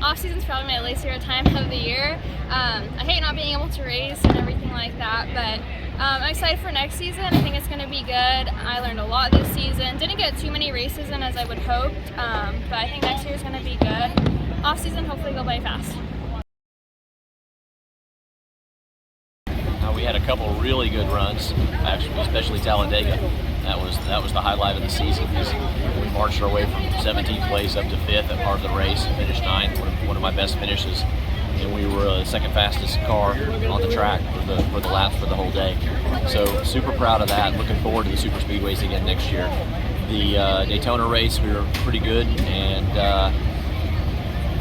Off season's probably my least favorite time of the year. I hate not being able to race and everything like that, but I'm excited for next season. I think it's going to be good. I learned a lot this season. Didn't get too many races in as I would hoped, but I think next year is going to be good. Off season, hopefully go by fast. We had a couple really good runs, actually, especially Talladega. That was the highlight of the season. We marched our way from 17th place up to 5th at part of the race and finished 9th, one of my best finishes. And we were the second fastest car on the track for the laps for the whole day. So super proud of that. Looking forward to the super speedways again next year. The Daytona race, we were pretty good, and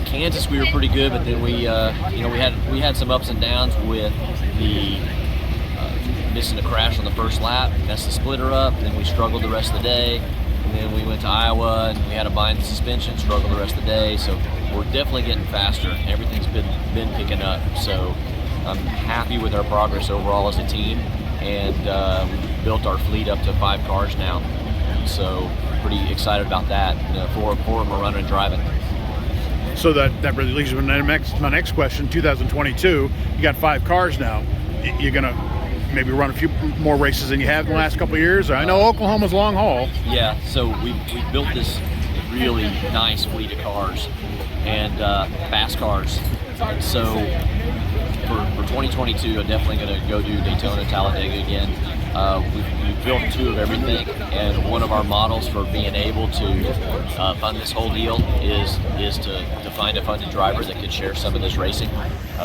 Kansas we were pretty good, but then we had some ups and downs with the missing a crash on the first lap. That's the splitter up. Then we struggled the rest of the day. And then we went to Iowa and we had a bind in suspension, struggled the rest of the day. So we're definitely getting faster. Everything's been picking up. So I'm happy with our progress overall as a team. And we've built our fleet up to 5 cars now. So pretty excited about that. 4 of them are running and driving. So that really leads me to my next question. 2022, you got 5 cars now. You're gonna maybe run a few more races than you have in the last couple of years. I know Oklahoma's long haul. Yeah, so we built this really nice fleet of cars and fast cars. And so for 2022, I'm definitely going to go do Daytona, Talladega again. We've built 2 of everything, and one of our models for being able to fund this whole deal is to find a funded driver that could share some of this racing.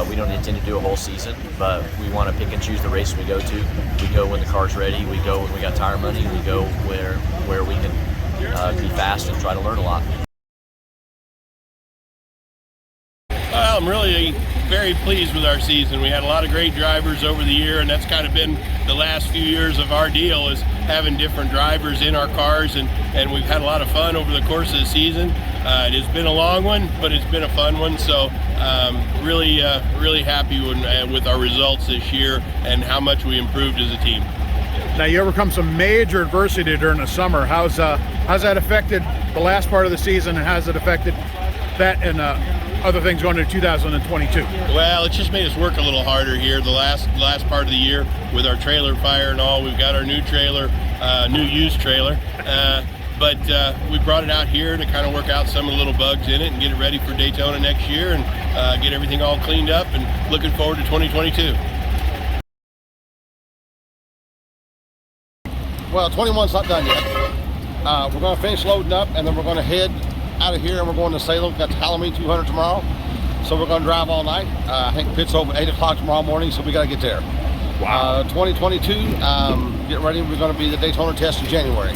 We don't intend to do a whole season, but we want to pick and choose the races we go to. We go when the car's ready. We go when we got tire money. We go where we can be fast and try to learn a lot. Well, I'm really very pleased with our season. We had a lot of great drivers over the year, and that's kind of been the last few years of our deal, is having different drivers in our cars, and we've had a lot of fun over the course of the season. It has been a long one, but it's been a fun one. So really happy with our results this year and how much we improved as a team. Now, you overcome some major adversity during the summer. How's that affected the last part of the season, and how's it affected that and other things going into 2022? Well, it just made us work a little harder here the last part of the year with our trailer fire and all. We've got our new trailer, new used trailer, but we brought it out here to kind of work out some of the little bugs in it and get it ready for Daytona next year and get everything all cleaned up, and looking forward to 2022. Well, 21's not done yet. We're going to finish loading up, and then we're going to head out of here, and we're going to Salem. We've got the Halloween 200 tomorrow, so we're going to drive all night. I think pit's open at 8 o'clock tomorrow morning, so we got to get there. Wow. 2022, get ready. We're going to be the Daytona test in January.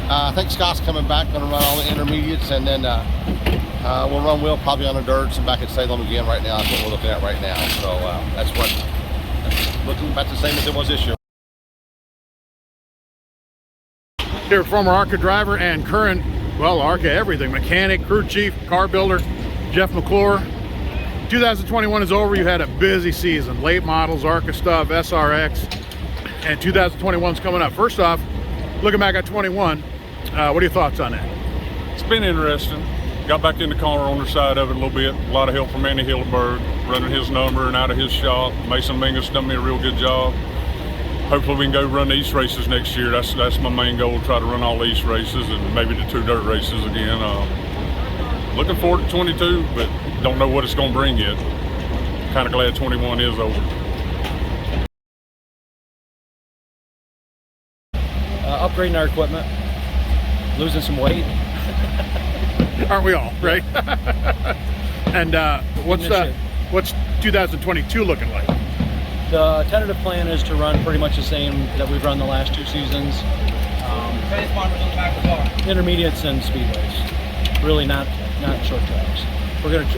I think Scott's coming back, going to run all the intermediates, and then we'll run Will probably on the dirts and back at Salem again right now. That's what we're looking at right now. So that's looking about the same as it was this year. Here, former ARCA driver and current, well, ARCA everything, mechanic, crew chief, car builder, Jeff McClure. 2021 is over. You had a busy season, late models, ARCA stuff, SRX, and 2021 is coming up. First off, looking back at 21, what are your thoughts on that? It's been interesting. Got back in the car owner side of it a little bit. A lot of help from Andy Hilleberg, running his number and out of his shop. Mason Mingus done me a real good job. Hopefully we can go run the East races next year. That's my main goal, try to run all the East races and maybe the 2 dirt races again. Looking forward to 22, but don't know what it's going to bring yet. Kind of glad 21 is over. Upgrading our equipment, losing some weight. Aren't we all, right? And what's 2022 looking like? The tentative plan is to run pretty much the same that we've run the last 2 seasons. Intermediates and speedways. Really not short tracks.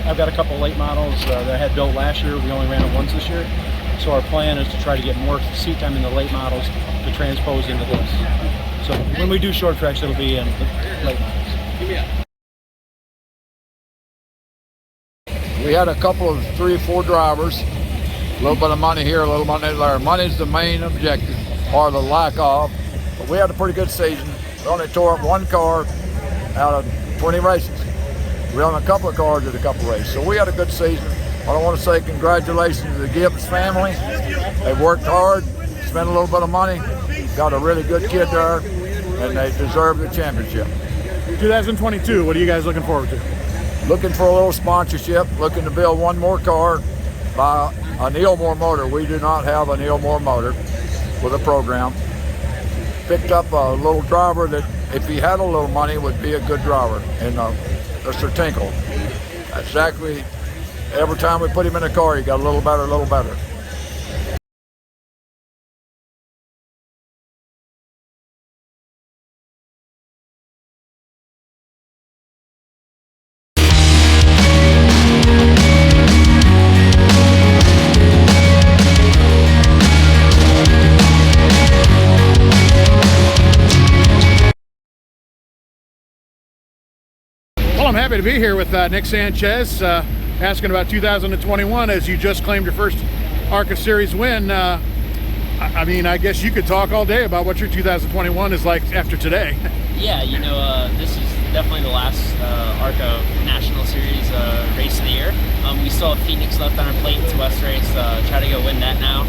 I've got a couple late models that I had built last year. We only ran it once this year. So our plan is to try to get more seat time in the late models to transpose into this. So when we do short tracks, it'll be in the late models. We had a couple of 3 or 4 drivers, a little bit of money here, a little money there. Money's the main objective, or the lack of, but we had a pretty good season. We only tore up 1 car out of 20 races. We own a couple of cars at a couple of races, so we had a good season. I want to say congratulations to the Gibbs family. They worked hard, spent a little bit of money, got a really good kid there, and they deserve the championship. 2022, what are you guys looking forward to? Looking for a little sponsorship, looking to build 1 more car by a Neilmore motor. We do not have a Neilmore motor with a program. Picked up a little driver that, if he had a little money, would be a good driver, and Mr. Tinkle. Exactly, every time we put him in a car, he got a little better, a little better. Well, I'm happy to be here with Nick Sanchez, asking about 2021 as you just claimed your first ARCA Series win. I mean, I guess you could talk all day about what your 2021 is like after today. Yeah, you know, this is definitely the last ARCA National Series race of the year. We still have Phoenix left on our plate to West race, try to go win that now.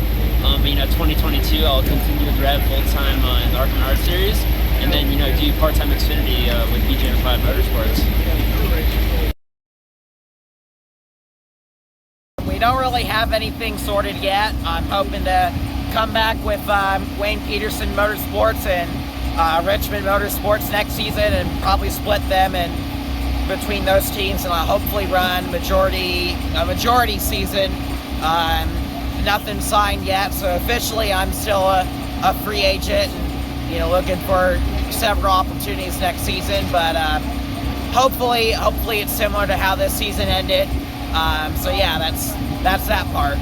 You know, 2022, I'll continue with Rev full-time in the ARCA Menard Series, and then, you know, do part-time Xfinity with BJ5 Motorsports. We don't really have anything sorted yet. I'm hoping to come back with Wayne Peterson Motorsports and Richmond Motorsports next season, and probably split them in between those teams, and I'll hopefully run a majority season. Nothing signed yet, so officially I'm still a free agent, and, you know, looking for several opportunities next season. But hopefully it's similar to how this season ended. So yeah, that's that part.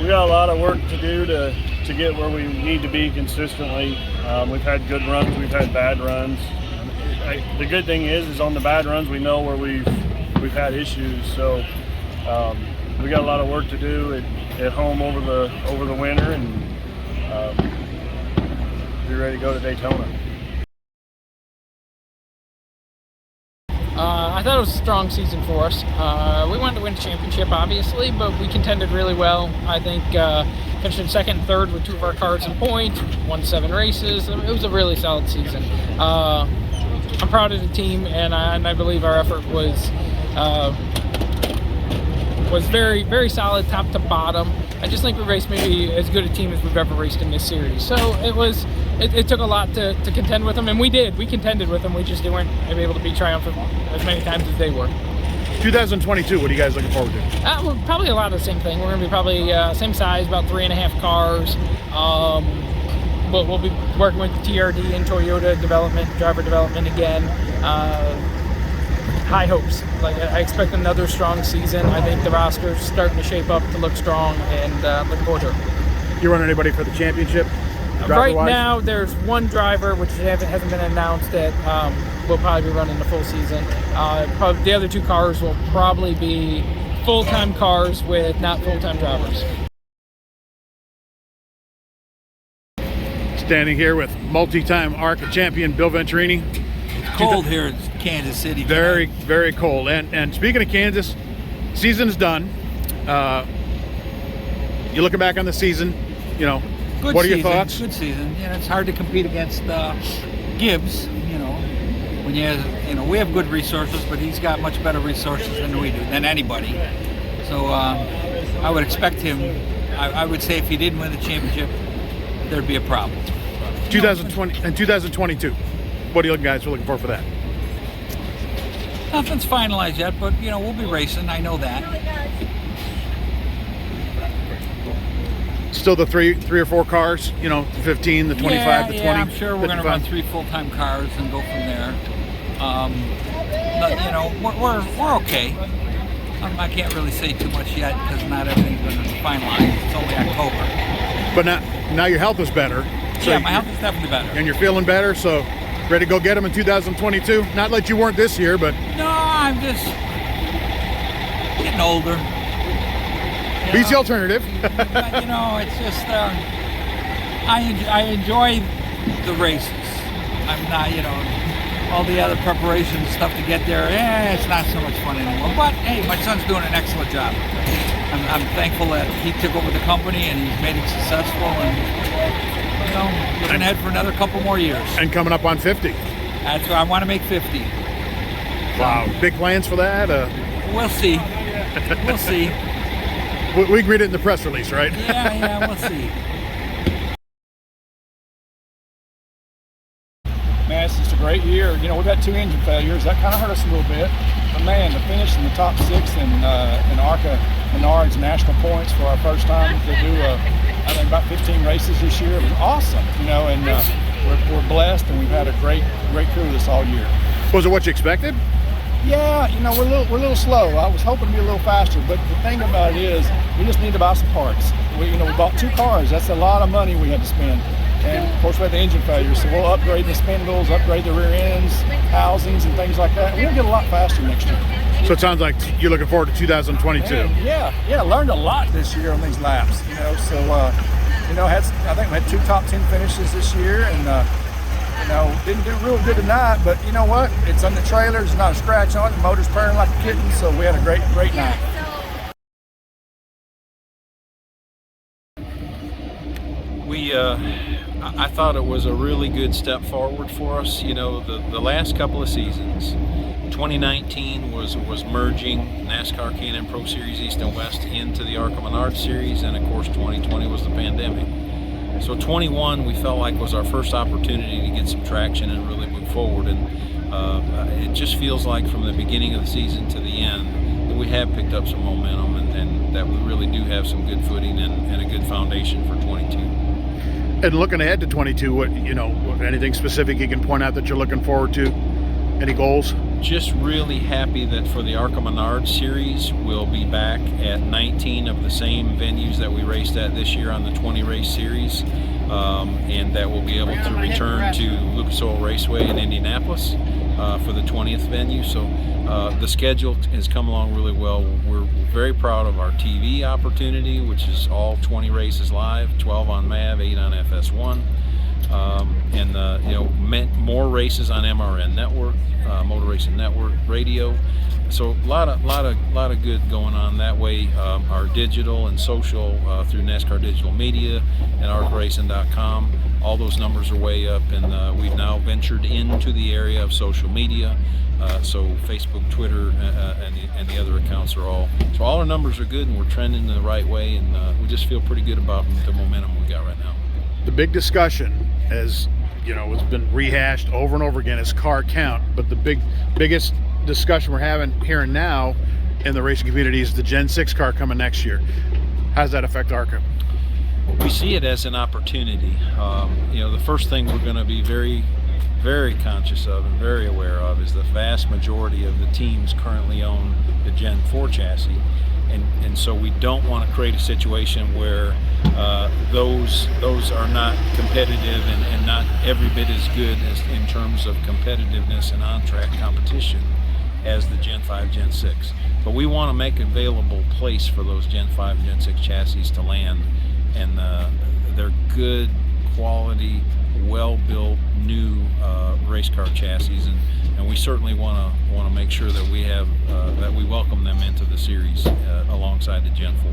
We got a lot of work to do to get where we need to be consistently. We've had good runs, we've had bad runs. The good thing is on the bad runs we know where we've had issues. So we got a lot of work to do at home over the winter, and be ready to go to Daytona. I thought it was a strong season for us. We wanted to win the championship, obviously, but we contended really well. I think finishing second and third with 2 of our cars in points, won 7 races. It was a really solid season. I'm proud of the team, and I believe our effort was very, very solid top to bottom. I just think we raced maybe as good a team as we've ever raced in this series. So it took a lot to contend with them, and we did. We contended with them. We just weren't able to be triumphant as many times as they were. 2022, what are you guys looking forward to? Well, probably a lot of the same thing. We're going to be probably same size, about 3.5 cars. But we'll be working with TRD and Toyota driver development again. High hopes. Like, I expect another strong season. I think the roster's starting to shape up to look strong, and looking forward to it. You run anybody for the championship? Right now, there's 1 driver, which hasn't been announced that will probably be running the full season. Probably the other 2 cars will probably be full-time cars with not full-time drivers. Standing here with multi-time ARCA champion Bill Venturini. It's cold here in Kansas City. Very, very cold. And speaking of Kansas, season's done. You're looking back on the season, you know, Good what are season, your thoughts? Good season. Yeah, it's hard to compete against Gibbs. You know, when we have good resources, but he's got much better resources than we do, than anybody. So I would expect him. I would say if he didn't win the championship, there'd be a problem. 2020 and 2022. What are you guys looking for that? Nothing's finalized yet, but you know, we'll be racing. I know that. Still the three or four cars, you know, the 15, the 25, the 20. Yeah, I'm sure we're going to 55. run 3 full-time cars and go from there. But, you know, we're okay. I can't really say too much yet because not everything's going to be finalized. It's only October. But now your health is better. So yeah, my health is definitely better. And you're feeling better, so ready to go get them in 2022? Not like you weren't this year, but... No, I'm just getting older. Beats the alternative. You know, it's just, I enjoy the races. I'm not, you know, all the other preparation stuff to get there, it's not so much fun anymore. But hey, my son's doing an excellent job. I'm thankful that he took over the company and he's made it successful, and you know, looking ahead for another couple more years. And coming up on 50. That's what I want to make 50. Wow, big plans for that? We'll see. We'll see. We can read it in the press release, right? Yeah, we'll see. Man, it's just a great year. You know, we've had 2 engine failures. That kind of hurt us a little bit. But man, to finish in the top 6 in ARCA Menards national points for our first time to do, I think, about 15 races this year, it was awesome. You know, and we're blessed, and we've had a great crew this all year. Was it what you expected? Yeah, you know, we're a little slow. I was hoping to be a little faster, but the thing about it is we just need to buy some parts. We bought 2 cars. That's a lot of money we had to spend. And of course we had the engine failure, so we'll upgrade the spindles, upgrade the rear ends, housings and things like that. We'll get a lot faster next year. So it sounds like you're looking forward to 2022. Man, yeah, learned a lot this year on these laps, you know, so I think we had 2 top 10 finishes this year, and you know, didn't do real good tonight, but you know what? It's on the trailer, there's not a scratch on it, the motor's purring like a kitten, so we had a great night. I thought it was a really good step forward for us. You know, the last couple of seasons, 2019 was merging NASCAR Can-Am Pro Series East and West into the ARCA Menards Series, and of course 2020 was the pandemic. So 21 we felt like was our first opportunity to get some traction and really move forward, and it just feels like from the beginning of the season to the end that we have picked up some momentum, and that we really do have some good footing and a good foundation for 22. And looking ahead to 22, what, you know, anything specific you can point out that you're looking forward to? Any goals? Just really happy that for the ARCA Menards Series, we'll be back at 19 of the same venues that we raced at this year on the 20 race series, and that we'll be able to return to Lucas Oil Raceway in Indianapolis for the 20th venue. So the schedule has come along really well. We're very proud of our TV opportunity, which is all 20 races live, 12 on MAV, 8 on FS1, and you know, more races on MRN Network, Motor Racing Network, radio. So a lot of good going on that way. Our digital and social through NASCAR Digital Media and ARCRacing.com. All those numbers are way up, and we've now ventured into the area of social media. So Facebook, Twitter, and the other accounts are all our numbers are good, and we're trending in the right way, and we just feel pretty good about the momentum we got right now. The big discussion, as you know, it's been rehashed over and over again, is car count. But the biggest discussion we're having here and now in the racing community is the Gen 6 car coming next year. How does that affect ARCA? We see it as an opportunity. You know, the first thing we're going to be very, very conscious of and very aware of is the vast majority of the teams currently own the Gen 4 chassis, and so we don't want to create a situation where those are not competitive and not every bit as good as in terms of competitiveness and on-track competition as the Gen 5, Gen 6. But we want to make available place for those Gen 5 and Gen 6 chassis to land, and they're good quality, well-built new race car chassis, and we certainly want to make sure that we have that we welcome them into the series alongside the Gen 4.